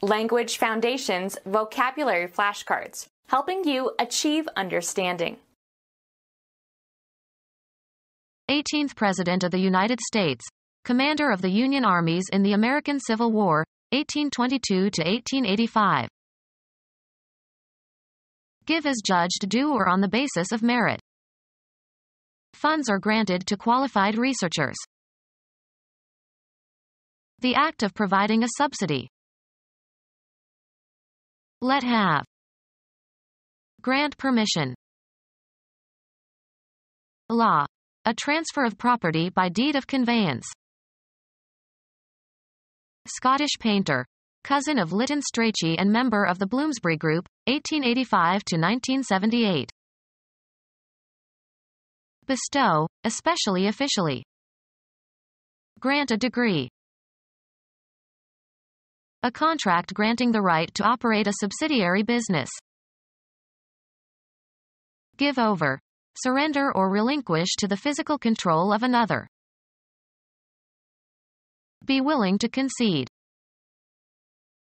Language Foundations Vocabulary Flashcards, helping you achieve understanding. 18th President of the United States, Commander of the Union Armies in the American Civil War, 1822 to 1885. Give as judged due or on the basis of merit. Funds are granted to qualified researchers. The act of providing a subsidy. Let have. Grant permission. Law. A transfer of property by deed of conveyance. Scottish painter. Cousin of Lytton Strachey and member of the Bloomsbury Group, 1885 to 1978. Bestow, especially officially. Grant a degree. A contract granting the right to operate a subsidiary business. Give over. Surrender or relinquish to the physical control of another. Be willing to concede.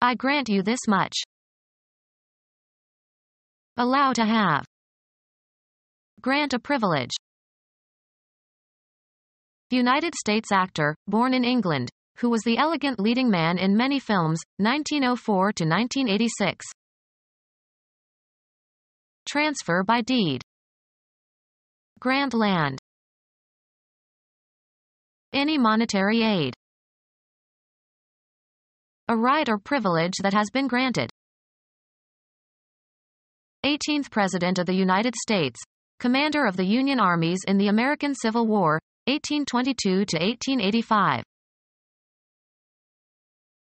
I grant you this much. Allow to have. Grant a privilege. United States actor, born in England, who was the elegant leading man in many films, 1904 to 1986. Transfer by deed. Grant land. Any monetary aid. A right or privilege that has been granted. 18th President of the United States, Commander of the Union Armies in the American Civil War, 1822 to 1885.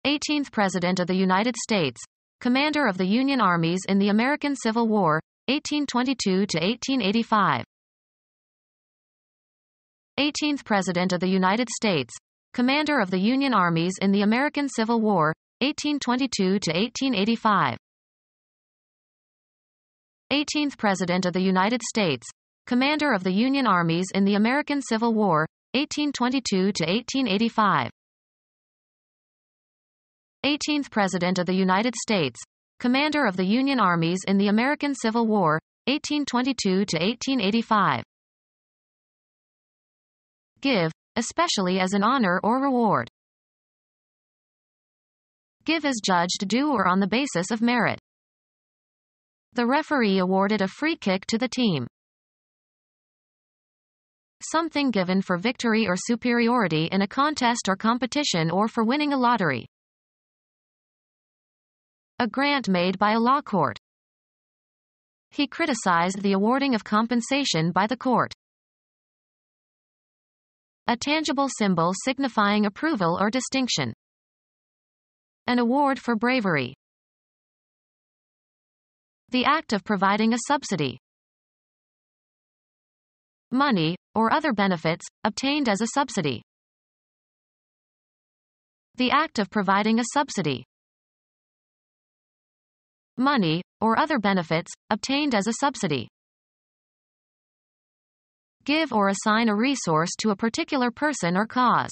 18th President of the United States, Commander of the Union Armies in the American Civil War, 1822 to 1885. 18th President of the United States, Commander of the Union Armies in the American Civil War, 1822 to 1885. 18th President of the United States, Commander of the Union Armies in the American Civil War, 1822 to 1885. 18th President of the United States, Commander of the Union Armies in the American Civil War, 1822 to 1885. Give, especially as an honor or reward. Give as judged due or on the basis of merit. The referee awarded a free kick to the team. Something given for victory or superiority in a contest or competition or for winning a lottery. A grant made by a law court. He criticized the awarding of compensation by the court. A tangible symbol signifying approval or distinction. An award for bravery. The act of providing a subsidy. Money, or other benefits, obtained as a subsidy. The act of providing a subsidy. Money, or other benefits, obtained as a subsidy. Give or assign a resource to a particular person or cause.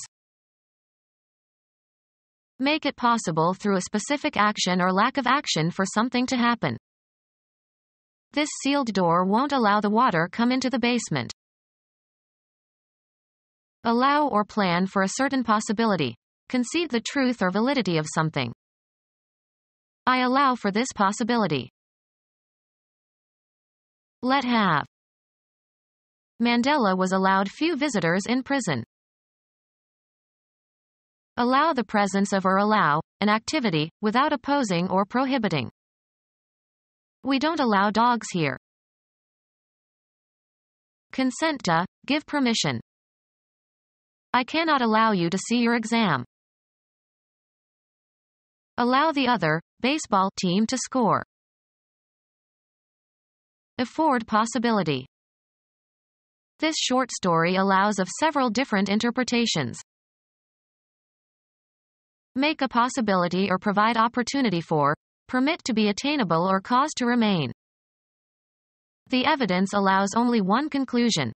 Make it possible through a specific action or lack of action for something to happen. This sealed door won't allow the water come into the basement. Allow or plan for a certain possibility. Concede the truth or validity of something. I allow for this possibility. Let have. Mandela was allowed few visitors in prison. Allow the presence of or allow, an activity, without opposing or prohibiting. We don't allow dogs here. Consent to, give permission. I cannot allow you to see your exam. Allow the other, baseball team to score. Afford possibility. This short story allows of several different interpretations. Make a possibility or provide opportunity for, permit to be attainable or cause to remain. The evidence allows only one conclusion.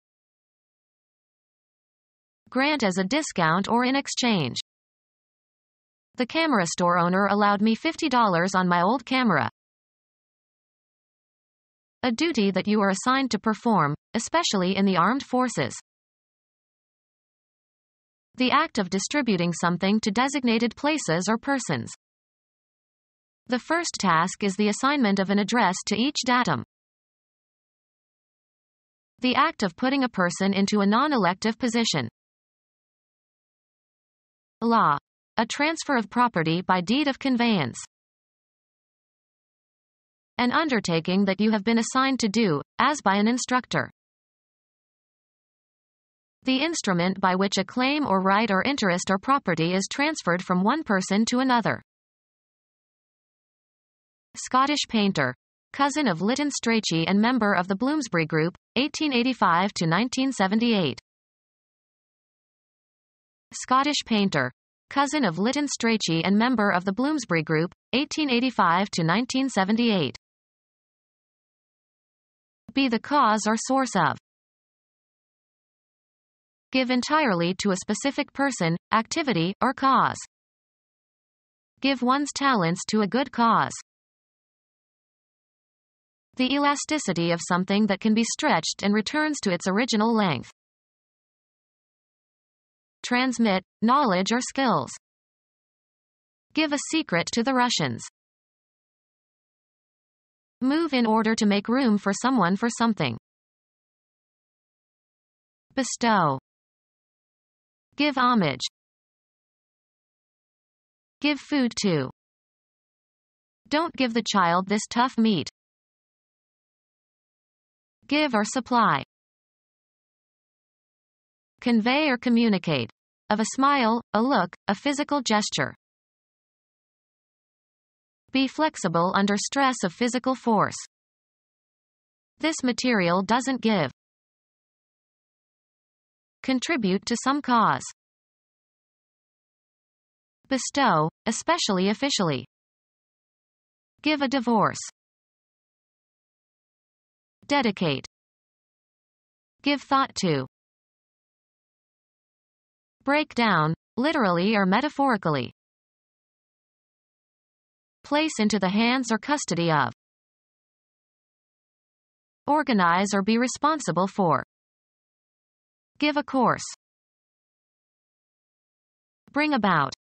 Grant as a discount or in exchange. The camera store owner allowed me $50 on my old camera. A duty that you are assigned to perform, especially in the armed forces. The act of distributing something to designated places or persons. The first task is the assignment of an address to each datum. The act of putting a person into a non-elective position. Law. A transfer of property by deed of conveyance. An undertaking that you have been assigned to do, as by an instructor. The instrument by which a claim or right or interest or property is transferred from one person to another. Scottish painter. Cousin of Lytton Strachey and member of the Bloomsbury Group, 1885 to 1978. Scottish painter. Cousin of Lytton Strachey and member of the Bloomsbury Group, 1885 to 1978. Be the cause or source of. Give entirely to a specific person, activity, or cause. Give one's talents to a good cause. The elasticity of something that can be stretched and returns to its original length. Transmit, knowledge or skills. Give a secret to the Russians. Move in order to make room for someone for something. Bestow. Give homage. Give food to. Don't give the child this tough meat. Give or supply. Convey or communicate. Of a smile, a look, a physical gesture. Be flexible under stress of physical force. This material doesn't give. Contribute to some cause. Bestow, especially officially. Give a divorce. Dedicate. Give thought to. Break down, literally or metaphorically. Place into the hands or custody of. Organize or be responsible for. Give a course. Bring about.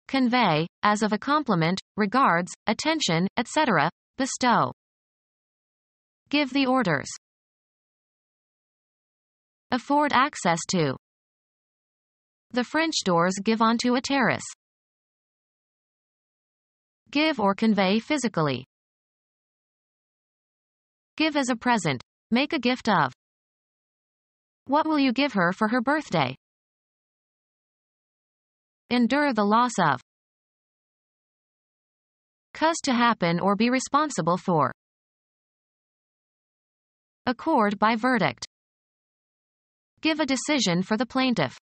Convey, as of a compliment, regards, attention, etc., bestow. Give the orders. Afford access to. The French doors give onto a terrace. Give or convey physically. Give as a present. Make a gift of. What will you give her for her birthday? Endure the loss of. Cause to happen or be responsible for. Accord by verdict. Give a decision for the plaintiff.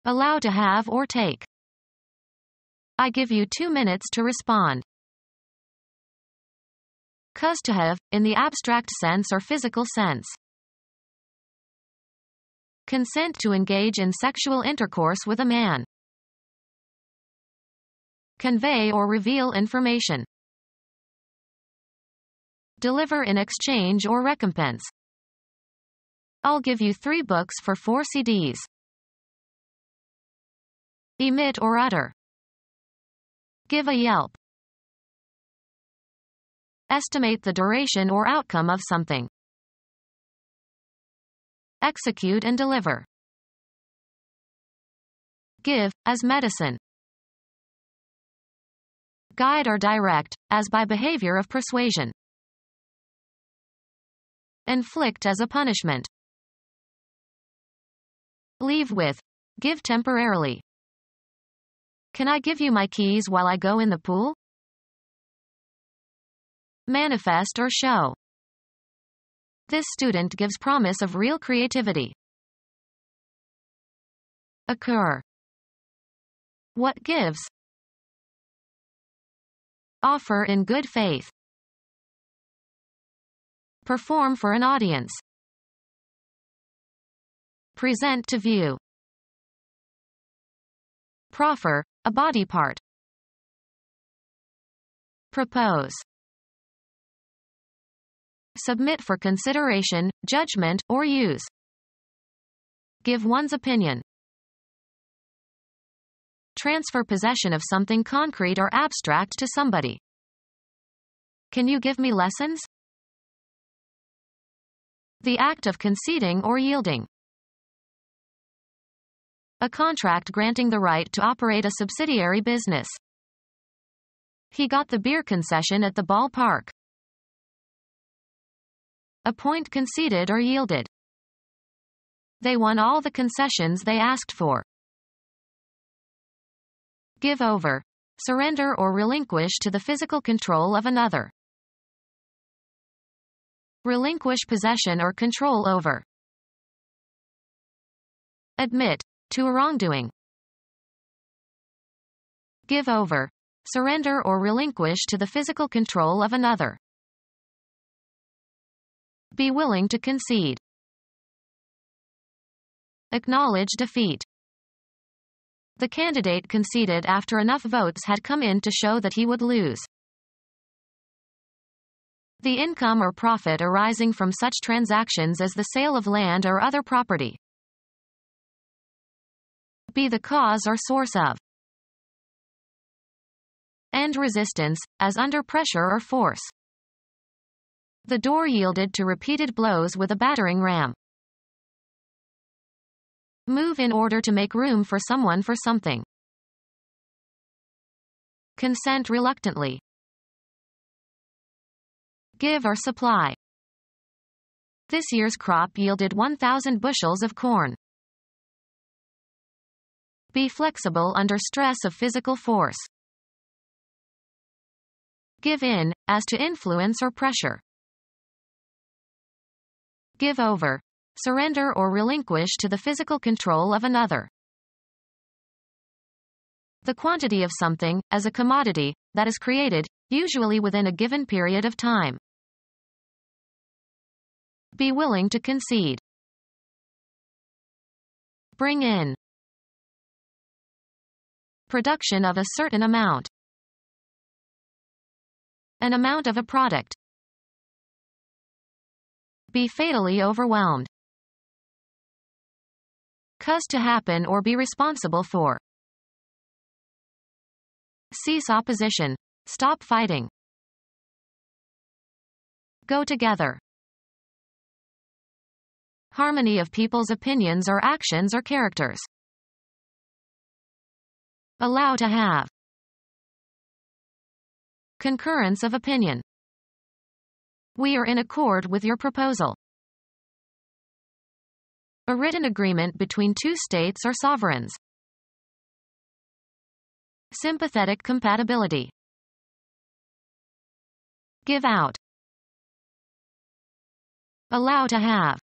Allow to have or take. I give you 2 minutes to respond. Cause to have, in the abstract sense or physical sense. Consent to engage in sexual intercourse with a man. Convey or reveal information. Deliver in exchange or recompense. I'll give you 3 books for 4 CDs. Emit or utter. Give a yelp. Estimate the duration or outcome of something. Execute and deliver. Give, as medicine. Guide or direct, as by behavior of persuasion. Inflict as a punishment. Leave with. Give temporarily. Can I give you my keys while I go in the pool? Manifest or show. This student gives promise of real creativity. Occur. What gives? Offer in good faith. Perform for an audience. Present to view. Proffer, a body part. Propose. Submit for consideration, judgment, or use. Give one's opinion. Transfer possession of something concrete or abstract to somebody. Can you give me lessons? The act of conceding or yielding. A contract granting the right to operate a subsidiary business. He got the beer concession at the ballpark. A point conceded or yielded. They won all the concessions they asked for. Give over. Surrender or relinquish to the physical control of another. Relinquish possession or control over. Admit to a wrongdoing. Give over. Surrender or relinquish to the physical control of another. Be willing to concede. Acknowledge defeat. The candidate conceded after enough votes had come in to show that he would lose. The income or profit arising from such transactions as the sale of land or other property. Be the cause or source of. End resistance, as under pressure or force. The door yielded to repeated blows with a battering ram. Move in order to make room for someone for something. Consent reluctantly. Give or supply. This year's crop yielded 1,000 bushels of corn. Be flexible under stress of physical force. Give in, as to influence or pressure. Give over. Surrender or relinquish to the physical control of another. The quantity of something, as a commodity, that is created, usually within a given period of time. Be willing to concede. Bring in. Production of a certain amount. An amount of a product. Be fatally overwhelmed. Cause to happen or be responsible for. Cease opposition. Stop fighting. Go together. Harmony of people's opinions or actions or characters. Allow to have. Concurrence of opinion. We are in accord with your proposal. A written agreement between two states or sovereigns. Sympathetic compatibility. Give out. Allow to have.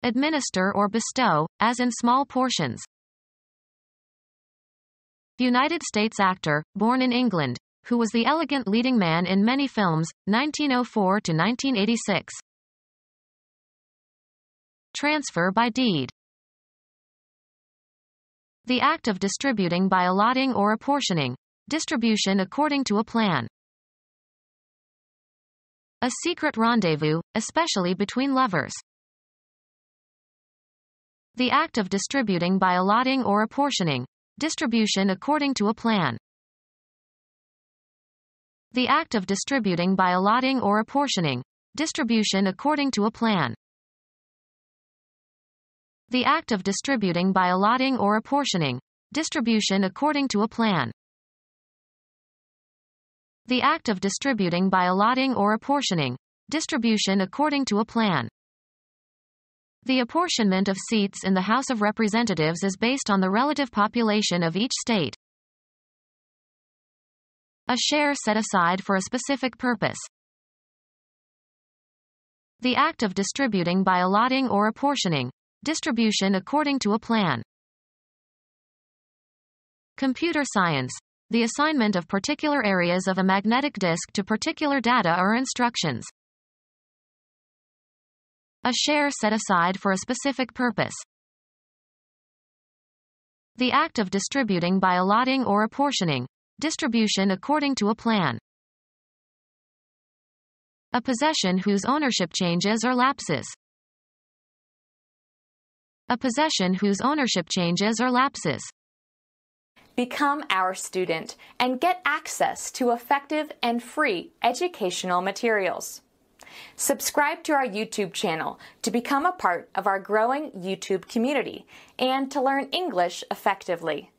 Administer or bestow, as in small portions. United States actor, born in England, who was the elegant leading man in many films, 1904 to 1986. Transfer by deed. The act of distributing by allotting or apportioning. Distribution according to a plan. A secret rendezvous, especially between lovers. The act of distributing by allotting or apportioning. Distribution according to a plan. The act of distributing by allotting or apportioning. Distribution according to a plan. The act of distributing by allotting or apportioning. Distribution according to a plan. The act of distributing by allotting or apportioning. Distribution according to a plan. The apportionment of seats in the House of Representatives is based on the relative population of each state. A share set aside for a specific purpose. The act of distributing by allotting or apportioning. Distribution according to a plan. Computer science. The assignment of particular areas of a magnetic disk to particular data or instructions. A share set aside for a specific purpose. The act of distributing by allotting or apportioning. Distribution according to a plan. A possession whose ownership changes or lapses. A possession whose ownership changes or lapses. Become our student and get access to effective and free educational materials. Subscribe to our YouTube channel to become a part of our growing YouTube community and to learn English effectively.